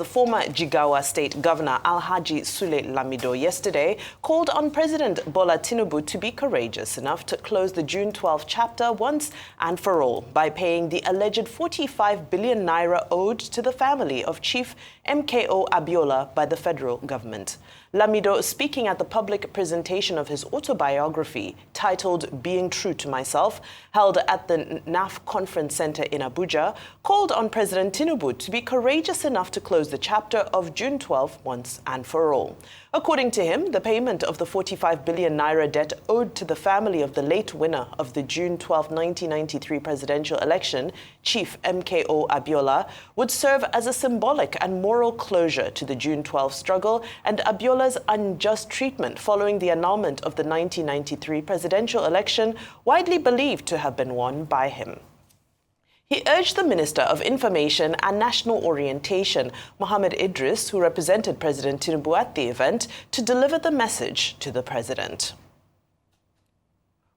the former Jigawa State Governor Alhaji Sule Lamido yesterday called on President Bola Tinubu to be courageous enough to close the June 12 chapter once and for all by paying the alleged 45 billion naira owed to the family of Chief MKO Abiola by the federal government. Lamido, speaking at the public presentation of his autobiography titled Being True to Myself, held at the NAF Conference Center in Abuja, called on President Tinubu to be courageous enough to close the chapter of June 12 once and for all. According to him, the payment of the 45 billion naira debt owed to the family of the late winner of the June 12, 1993 presidential election, Chief MKO Abiola, would serve as a symbolic and moral closure to the June 12 struggle and Abiola's unjust treatment following the annulment of the 1993 presidential election, widely believed to have been won by him. He urged the Minister of Information and National Orientation, Mohammed Idris, who represented President Tinubu at the event, to deliver the message to the president.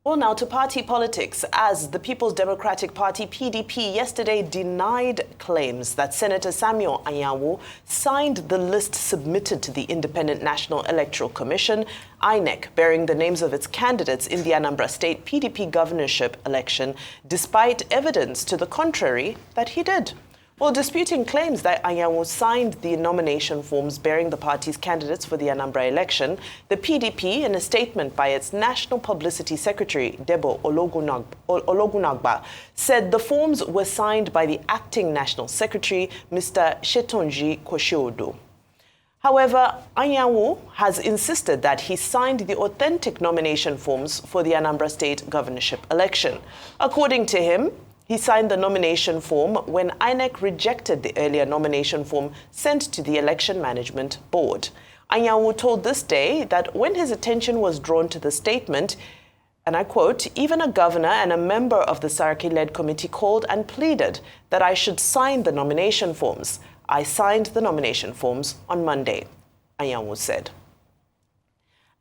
Well, now to party politics, as the People's Democratic Party, PDP, yesterday denied claims that Senator Samuel Anyanwu signed the list submitted to the Independent National Electoral Commission, INEC, bearing the names of its candidates in the Anambra State PDP governorship election, despite evidence to the contrary that he did. Well, disputing claims that Anyanwu signed the nomination forms bearing the party's candidates for the Anambra election, the PDP, in a statement by its National Publicity Secretary, Debo Ologunagba, said the forms were signed by the acting National Secretary, Mr. Shetonji Koshiodo. However, Anyanwu has insisted that he signed the authentic nomination forms for the Anambra State governorship election. According to him, he signed the nomination form when INEC rejected the earlier nomination form sent to the Election Management Board. Anyanwu told This Day that when his attention was drawn to the statement, and I quote, "Even a governor and a member of the Saraki-led committee called and pleaded that I should sign the nomination forms. I signed the nomination forms on Monday," Anyanwu said.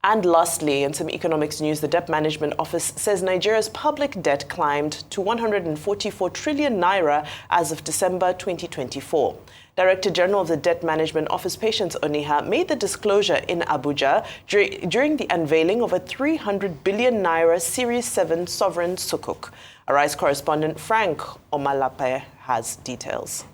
And lastly, in some economics news, the Debt Management Office says Nigeria's public debt climbed to 144 trillion naira as of December 2024. Director General of the Debt Management Office, Patience Oniha, made the disclosure in Abuja during the unveiling of a 300 billion naira Series 7 sovereign sukuk. Arise correspondent Frank Omalape has details.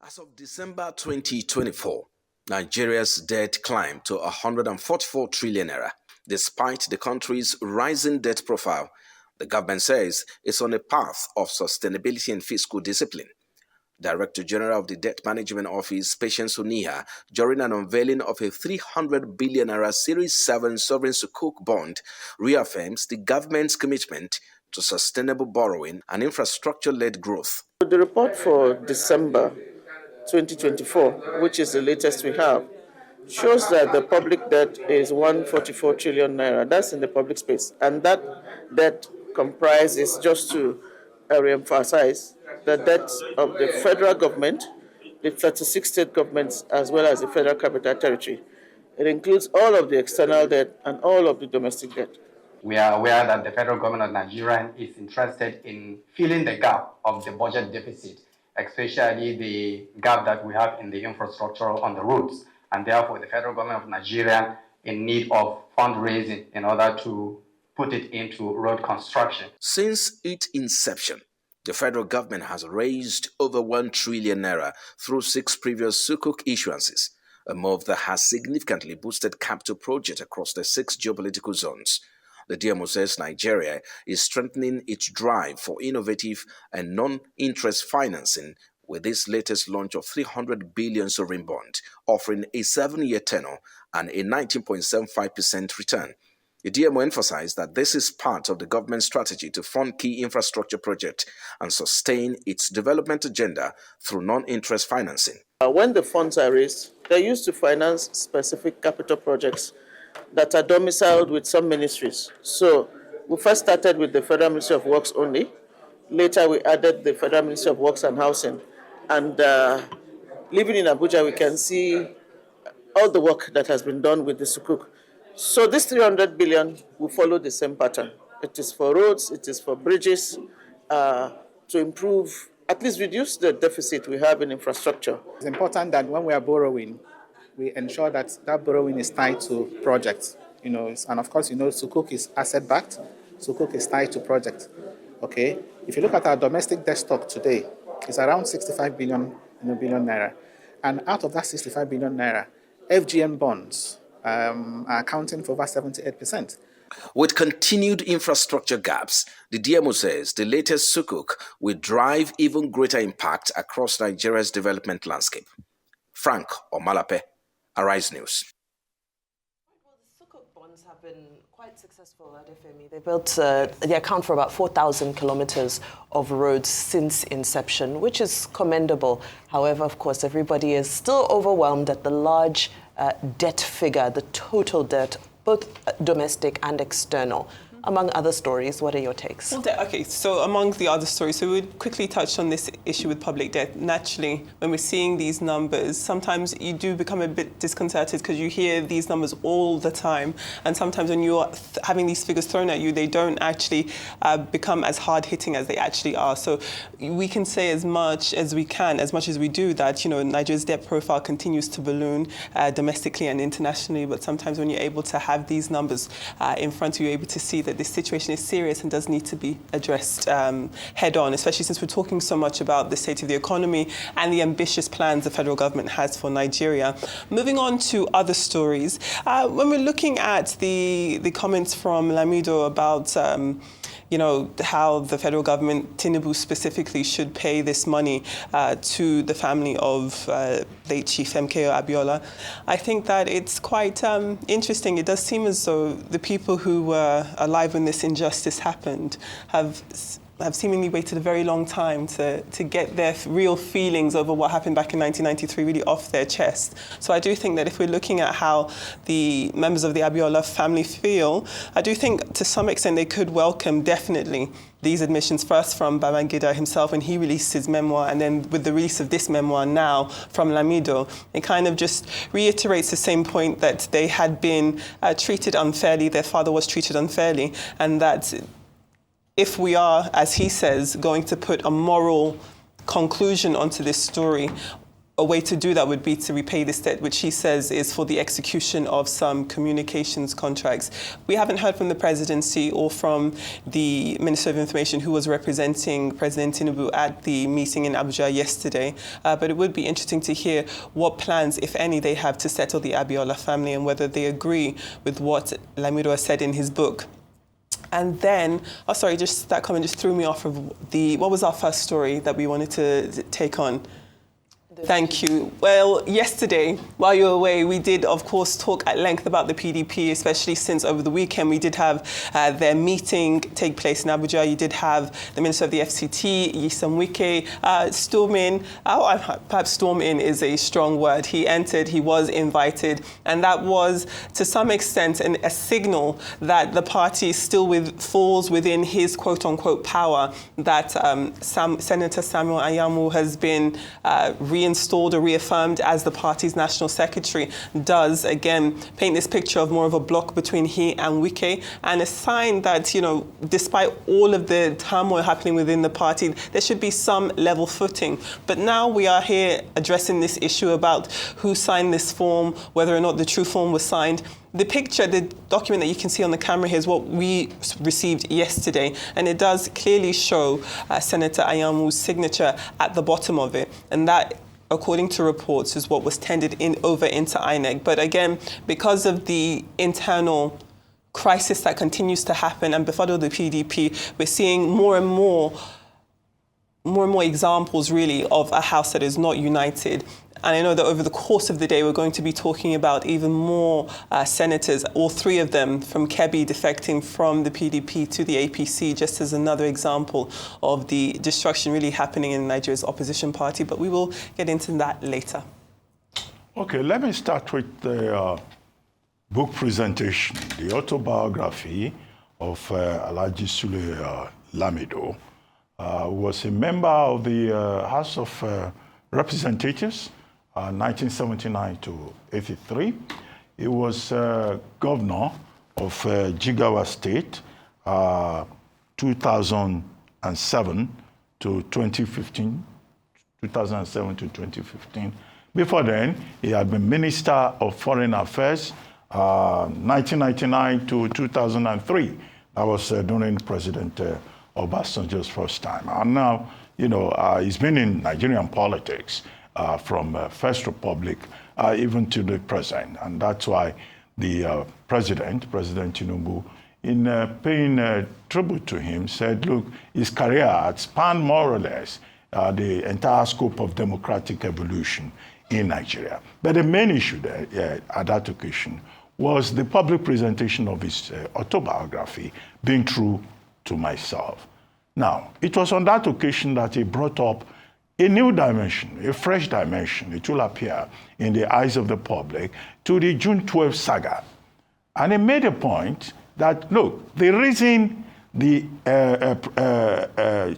As of December 2024, Nigeria's debt climbed to 144 trillion naira. Despite the country's rising debt profile, the government says it's on a path of sustainability and fiscal discipline. Director General of the Debt Management Office, Patience Oniha, during an unveiling of a 300 billion naira Series 7 sovereign sukuk bond, reaffirms the government's commitment to sustainable borrowing and infrastructure-led growth. The report for December 2024, which is the latest we have, shows that the public debt is 144 trillion naira. That's in the public space. And that debt comprises, just to re-emphasize, the debts of the federal government, the 36 state governments, as well as the Federal Capital Territory. It includes all of the external debt and all of the domestic debt. We are aware that the federal government of Nigeria is interested in filling the gap of the budget deficit, especially the gap that we have in the infrastructure on the roads. And therefore, the federal government of Nigeria in need of fundraising in order to put it into road construction. Since its inception, the federal government has raised over 1 trillion naira through 6 previous sukuk issuances, a move that has significantly boosted capital projects across the 6 geopolitical zones. The DMO says Nigeria is strengthening its drive for innovative and non-interest financing with this latest launch of 300 billion sovereign bond, offering a 7-year tenor and a 19.75% return. The DMO emphasized that this is part of the government's strategy to fund key infrastructure projects and sustain its development agenda through non-interest financing. When the funds are raised, they're used to finance specific capital projects that are domiciled with some ministries. So we first started with the Federal Ministry of Works only. Later we added the Federal Ministry of Works and Housing. And living in Abuja, we can see all the work that has been done with the sukuk. So this 300 billion will follow the same pattern. It is for roads, it is for bridges, to improve at least reduce the deficit we have in infrastructure. It's important that when we are borrowing, we ensure that that borrowing is tied to projects. And of course, Sukuk is asset-backed. Sukuk is tied to projects. Okay? If you look at our domestic debt stock today, it's around 65 billion naira. And out of that 65 billion naira, FGN bonds are accounting for over 78%. With continued infrastructure gaps, the DMO says the latest Sukuk will drive even greater impact across Nigeria's development landscape. Frank Omalape, Arise News. Well, the Sukuk bonds have been quite successful at FME. They account for about 4,000 kilometers of roads since inception, which is commendable. However, of course, everybody is still overwhelmed at the large debt figure, the total debt, both domestic and external. Among other stories, what are your takes? Well, okay, so among the other stories, so we would quickly touch on this issue with public debt. Naturally, when we're seeing these numbers, sometimes you do become a bit disconcerted because you hear these numbers all the time. And sometimes when you're having these figures thrown at you, they don't actually become as hard-hitting as they actually are. So we can say as much as we can, as much as we do, that Nigeria's debt profile continues to balloon domestically and internationally. But sometimes when you're able to have these numbers in front of you, you're able to see that this situation is serious and does need to be addressed head on, especially since we're talking so much about the state of the economy and the ambitious plans the federal government has for Nigeria. Moving on to other stories, when we're looking at the comments from Lamido about how the federal government, Tinubu specifically, should pay this money to the family of late Chief MKO Abiola. I think that it's quite interesting. It does seem as though the people who were alive when this injustice happened have seemingly waited a very long time to get their real feelings over what happened back in 1993 really off their chest. So I do think that if we're looking at how the members of the Abiola family feel, I do think to some extent they could welcome definitely these admissions, first from Babangida himself when he released his memoir, and then with the release of this memoir now from Lamido. It kind of just reiterates the same point that they had been treated unfairly, their father was treated unfairly, and that if we are, as he says, going to put a moral conclusion onto this story, a way to do that would be to repay this debt, which he says is for the execution of some communications contracts. We haven't heard from the presidency or from the Minister of Information, who was representing President Tinubu at the meeting in Abuja yesterday, but it would be interesting to hear what plans, if any, they have to settle the Abiola family and whether they agree with what Lamido has said in his book. And then, just that comment just threw me off of what was our first story that we wanted to take on? Thank you. Well, yesterday, while you were away, we did, of course, talk at length about the PDP, especially since over the weekend we did have their meeting take place in Abuja. You did have the Minister of the FCT, Nyesom Wike, storm in. Perhaps storm in is a strong word. He entered, he was invited, and that was, to some extent, a signal that the party still falls within his quote-unquote power, that Senator Samuel Anyanwu has been reinstalled or reaffirmed as the party's national secretary, does again paint this picture of more of a block between he and Wike, and a sign that, despite all of the turmoil happening within the party, there should be some level footing. But now we are here addressing this issue about who signed this form, whether or not the true form was signed. The picture, the document that you can see on the camera here is what we received yesterday, and it does clearly show Senator Anyanwu's signature at the bottom of it, and that, according to reports, is what was tendered over into INEC. But again, because of the internal crisis that continues to happen and befuddle the PDP, we're seeing more and more examples, really, of a house that is not united. And I know that over the course of the day, we're going to be talking about even more senators, all three of them from Kebbi defecting from the PDP to the APC, just as another example of the destruction really happening in Nigeria's opposition party. But we will get into that later. Okay, let me start with the book presentation, the autobiography of Alhaji Sule Lamido, who was a member of the House of Representatives, 1979 to 83. He was governor of Jigawa State, 2007 to 2015. 2007 to 2015. Before then, he had been Minister of Foreign Affairs, 1999 to 2003. That was during President Obasanjo's first time. And now, he's been in Nigerian politics from First Republic even to the present. And that's why the President Tinubu, in paying tribute to him, said, look, his career had spanned more or less the entire scope of democratic evolution in Nigeria. But the main issue there at that occasion was the public presentation of his autobiography, Being True to Myself. Now, it was on that occasion that he brought up a new dimension, a fresh dimension, it will appear in the eyes of the public, to the June 12 saga. And he made a point that, look, the reason the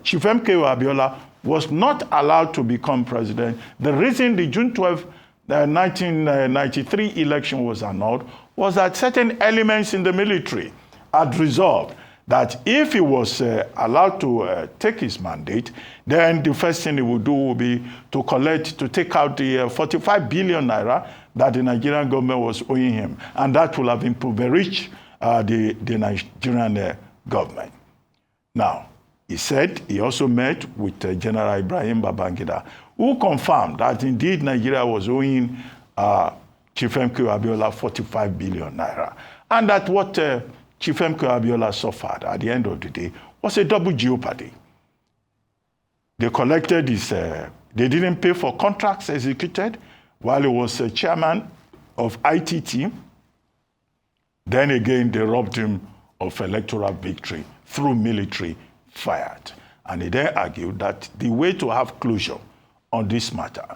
Chief MKO Abiola was not allowed to become president, the reason the June 12, 1993 election was annulled, was that certain elements in the military had resolved that if he was allowed to take his mandate, then the first thing he would do would be to take out the 45 billion naira that the Nigerian government was owing him. And that will have impoverished the Nigerian government. Now, he said he also met with General Ibrahim Babangida, who confirmed that indeed Nigeria was owing Chief MKO Abiola 45 billion naira. And that what Chief MKO Abiola suffered at the end of the day was a double jeopardy. They collected his, they didn't pay for contracts executed while he was chairman of ITT. Then again, they robbed him of electoral victory through military fiat. And he then argued that the way to have closure on this matter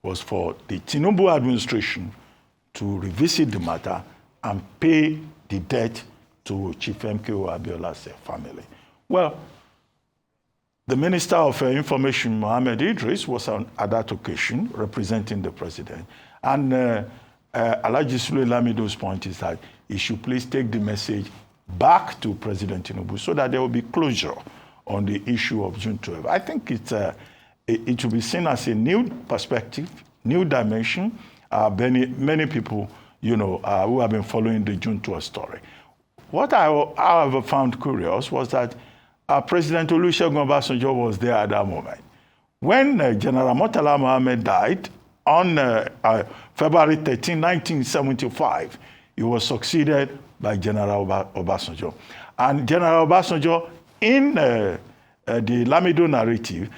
was for the Tinubu administration to revisit the matter and pay the debt to Chief MKO Abiola's family. Well, the Minister of Information, Mohammed Idris, was at that occasion representing the president. And Alhaji Sule Lamido's point is that he should please take the message back to President Tinubu so that there will be closure on the issue of June 12. I think it will be seen as a new perspective, new dimension. Many people, who have been following the June 12 story. What I, however, found curious was that President Olusegun Obasanjo was there at that moment. When General Murtala Mohammed died on February 13, 1975, he was succeeded by General Obasanjo. And General Obasanjo, in the Lamido narrative,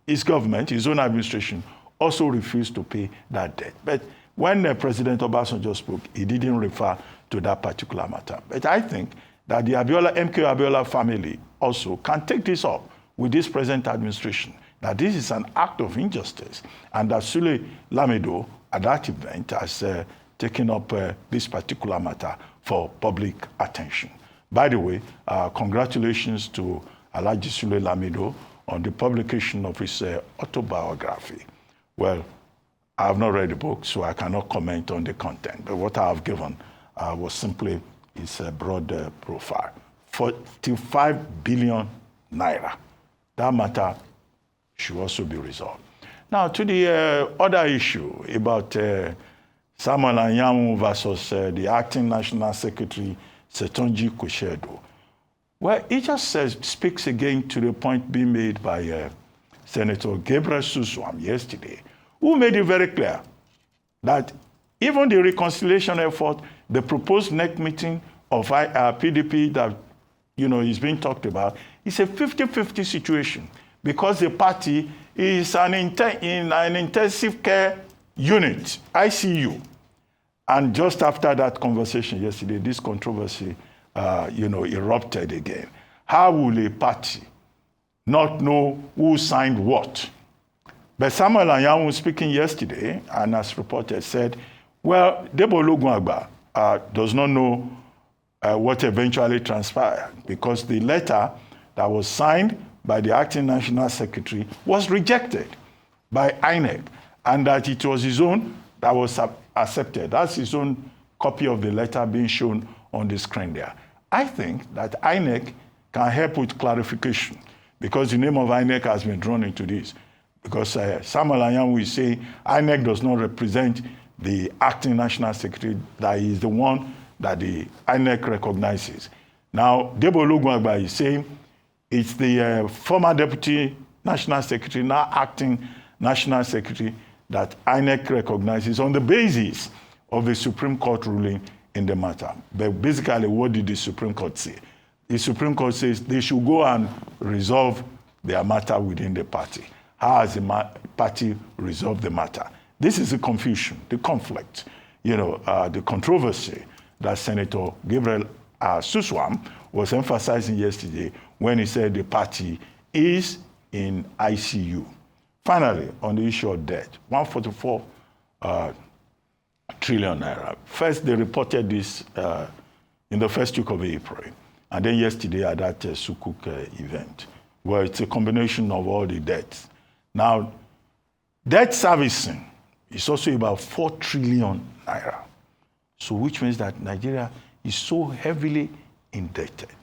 his government, his own administration, also refused to pay that debt. But when President Obasanjo spoke, he didn't refer to that particular matter. But I think that the MKO Abiola family also can take this up with this present administration, that this is an act of injustice, and that Sule Lamido, at that event, has taken up this particular matter for public attention. By the way, congratulations to Alhaji Sule Lamido on the publication of his autobiography. Well, I have not read the book, so I cannot comment on the content. But what I have given was simply his broad profile. 45 billion naira. That matter should also be resolved. Now, to the other issue about Samuel Anyanwu versus the acting National Secretary, Setonji Koshedo. Well, it just speaks again to the point being made by Senator Gabriel Suswam yesterday, who made it very clear that even the reconciliation effort, the proposed next meeting of PDP that is being talked about, is a 50-50 situation because the party is in an intensive care unit, ICU. And just after that conversation yesterday, this controversy, erupted again. How will a party not know who signed what? But Samuel Anyanwu, speaking yesterday, and as reported, said, well, Debo Ologunagba does not know what eventually transpired because the letter that was signed by the acting national secretary was rejected by INEC, and that it was his own that was accepted. That's his own copy of the letter being shown on the screen there. I think that INEC can help with clarification because the name of INEC has been drawn into this. because Samuel Anyanwu is saying INEC does not represent the acting national secretary, that is the one that the INEC recognizes. Now, Debo Olugbagba is saying it's the former deputy national secretary, now acting national secretary, that INEC recognizes on the basis of the Supreme Court ruling in the matter. But basically, what did the Supreme Court say? The Supreme Court says they should go and resolve their matter within the party. How has the party resolved the matter? This is the confusion, the conflict, the controversy that Senator Gabriel Suswam was emphasizing yesterday when he said the party is in ICU. Finally, on the issue of debt, 144 trillion naira. First, they reported this in the first week of April, and then yesterday at that Sukuk event, where it's a combination of all the debts. Now, debt servicing is also about 4 trillion naira. So which means that Nigeria is so heavily indebted.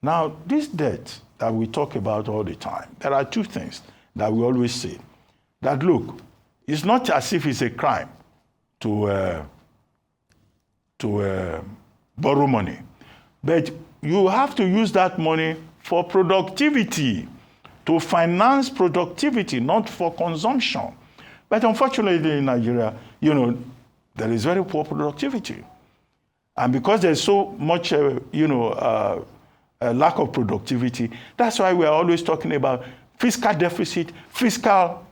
Now, this debt that we talk about all the time, there are two things that we always say. That look, it's not as if it's a crime to borrow money, but you have to use that money for productivity, to finance productivity, not for consumption. But unfortunately in Nigeria, there is very poor productivity. And because there's so much, a lack of productivity, that's why we're always talking about fiscal deficit, fiscal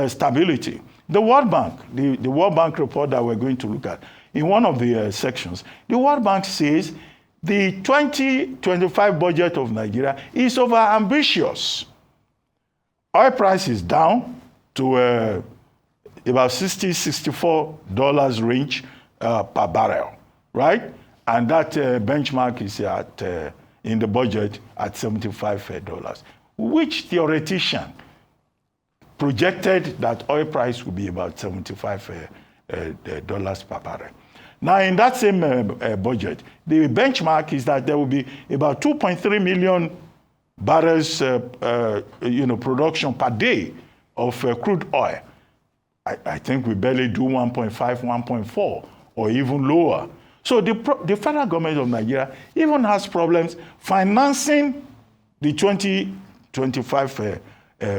stability. The World Bank, the World Bank report that we're going to look at, in one of the sections, the World Bank says the 2025 budget of Nigeria is over-ambitious. Oil price is down to about $64 range per barrel, right? And that benchmark is at in the budget at $75, which theoretician projected that oil price would be about $75 per barrel. Now, in that same budget, the benchmark is that there will be about 2.3 million barrels, production per day of crude oil. I think we barely do 1.5, 1.4, or even lower. So the federal government of Nigeria even has problems financing the 2025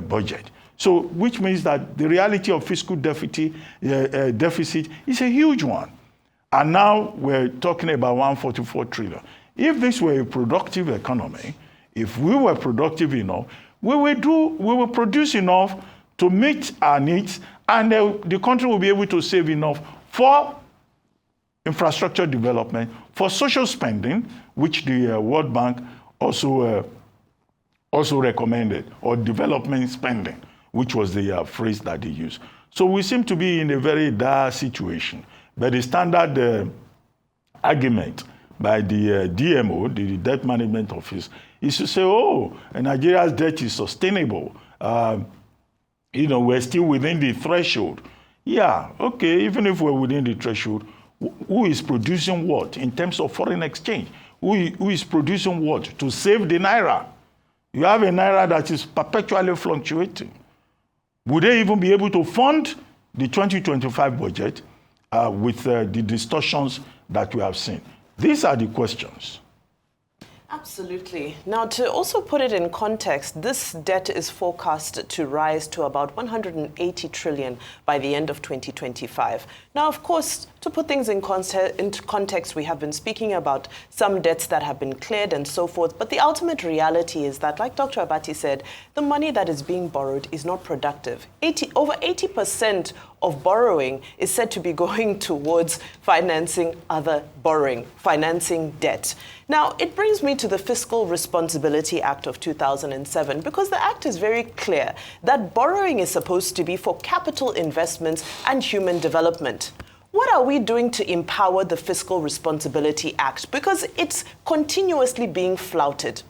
budget. So, which means that the reality of fiscal deficit is a huge one. And now we're talking about 144 trillion. If this were a productive economy, if we were productive enough, we will produce enough to meet our needs, and the country will be able to save enough for infrastructure development, for social spending, which the World Bank also recommended, or development spending, which was the phrase that they used. So we seem to be in a very dire situation. But the standard argument by the DMO, the Debt Management Office, is to say, Nigeria's debt is sustainable. We're still within the threshold. Yeah, okay, even if we're within the threshold, who is producing what in terms of foreign exchange? Who is producing what to save the naira? You have a naira that is perpetually fluctuating. Would they even be able to fund the 2025 budget with the distortions that we have seen? These are the questions. Absolutely. Now, to also put it in context, this debt is forecast to rise to about 180 trillion by the end of 2025. Now, of course, to put things into context, we have been speaking about some debts that have been cleared and so forth. But the ultimate reality is that, like Dr. Abati said, the money that is being borrowed is not productive. Over 80% of borrowing is said to be going towards financing other borrowing, financing debt. Now, it brings me to the Fiscal Responsibility Act of 2007, because the Act is very clear that borrowing is supposed to be for capital investments and human development. What are we doing to empower the Fiscal Responsibility Act? Because it's continuously being flouted.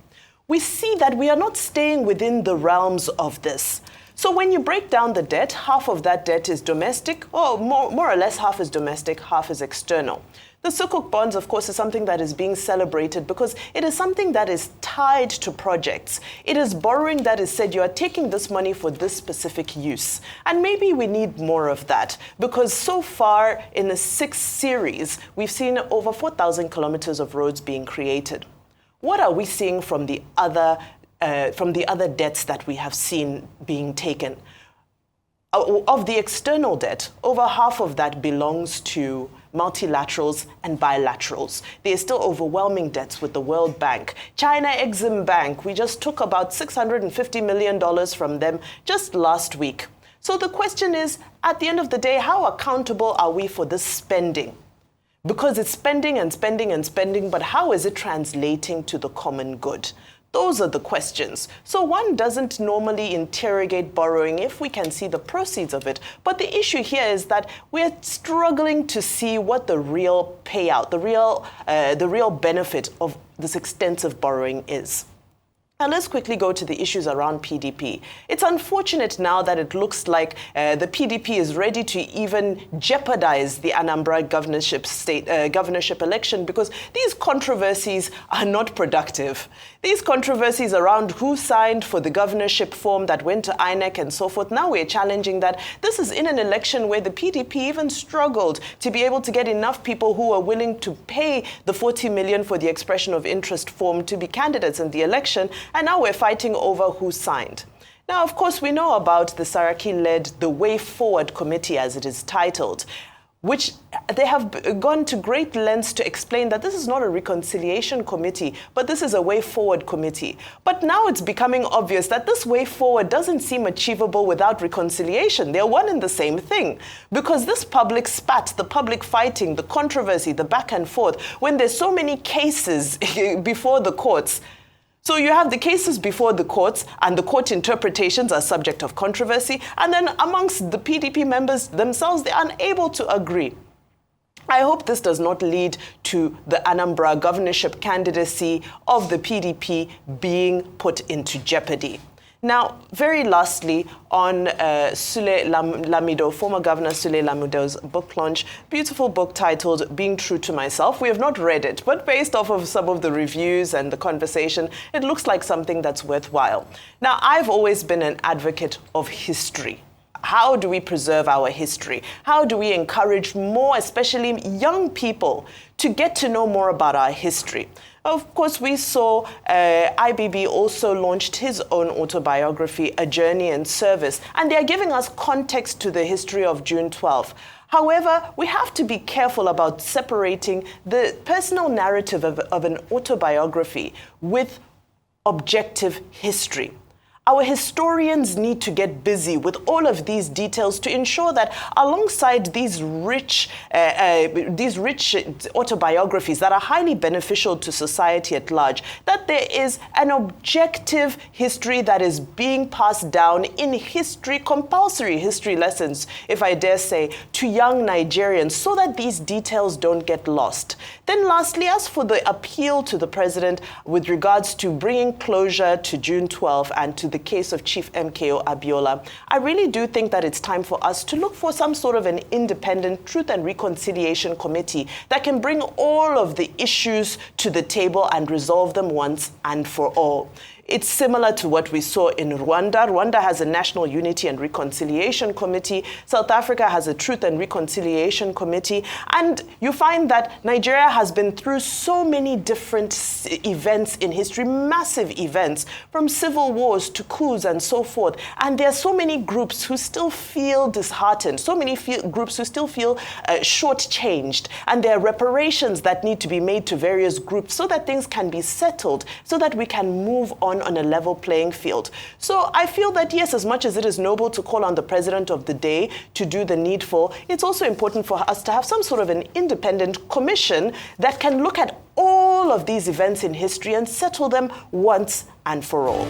We see that we are not staying within the realms of this. So when you break down the debt, half of that debt is domestic, or more or less half is domestic, half is external. The Sukuk bonds, of course, is something that is being celebrated because it is something that is tied to projects. It is borrowing that is said, you are taking this money for this specific use. And maybe we need more of that because so far in the 6th series, we've seen over 4,000 kilometers of roads being created. What are we seeing from the other debts that we have seen being taken? Of the external debt, over half of that belongs to multilaterals and bilaterals. There are still overwhelming debts with the World Bank. China Exim Bank, we just took about $650 million from them just last week. So the question is, at the end of the day, how accountable are we for this spending? Because it's spending and spending and spending, but how is it translating to the common good? Those are the questions. So one doesn't normally interrogate borrowing if we can see the proceeds of it. But the issue here is that we're struggling to see what the real payout, the real benefit of this extensive borrowing is. Now let's quickly go to the issues around PDP. It's unfortunate now that it looks like the PDP is ready to even jeopardize the Anambra governorship election because these controversies are not productive. These controversies around who signed for the governorship form that went to INEC and so forth, now we're challenging that. This is in an election where the PDP even struggled to be able to get enough people who are willing to pay the 40 million for the expression of interest form to be candidates in the election. And now we're fighting over who signed. Now, of course, we know about the Saraki-led The Way Forward Committee, as it is titled, which they have gone to great lengths to explain that this is not a reconciliation committee, but this is a way forward committee. But now it's becoming obvious that this way forward doesn't seem achievable without reconciliation. They're one and the same thing. Because this public spat, the public fighting, the controversy, the back and forth, when there's so many cases before the courts, so you have the cases before the courts and the court interpretations are subject of controversy. And then amongst the PDP members themselves, they're unable to agree. I hope this does not lead to the Anambra governorship candidacy of the PDP being put into jeopardy. Now, very lastly, on Sule Lamido, former Governor Sule Lamido's book launch, beautiful book titled Being True to Myself. We have not read it, but based off of some of the reviews and the conversation, it looks like something that's worthwhile. Now, I've always been an advocate of history. How do we preserve our history? How do we encourage more, especially young people, to get to know more about our history? Of course, we saw IBB also launched his own autobiography, A Journey in Service, and they are giving us context to the history of June 12th. However, we have to be careful about separating the personal narrative of an autobiography with objective history. Our historians need to get busy with all of these details to ensure that alongside these rich autobiographies that are highly beneficial to society at large, that there is an objective history that is being passed down in history, compulsory history lessons, if I dare say, to young Nigerians so that these details don't get lost. Then lastly, as for the appeal to the president with regards to bringing closure to June 12 and to the case of Chief MKO Abiola, I really do think that it's time for us to look for some sort of an independent Truth and Reconciliation Committee that can bring all of the issues to the table and resolve them once and for all. It's similar to what we saw in Rwanda. Rwanda has a National Unity and Reconciliation Committee. South Africa has a Truth and Reconciliation Committee. And you find that Nigeria has been through so many different events in history, massive events, from civil wars to coups and so forth. And there are so many groups who still feel disheartened, so many groups who still feel shortchanged. And there are reparations that need to be made to various groups so that things can be settled, so that we can move on a level playing field. So I feel that, yes, as much as it is noble to call on the president of the day to do the needful, it's also important for us to have some sort of an independent commission that can look at all of these events in history and settle them once and for all.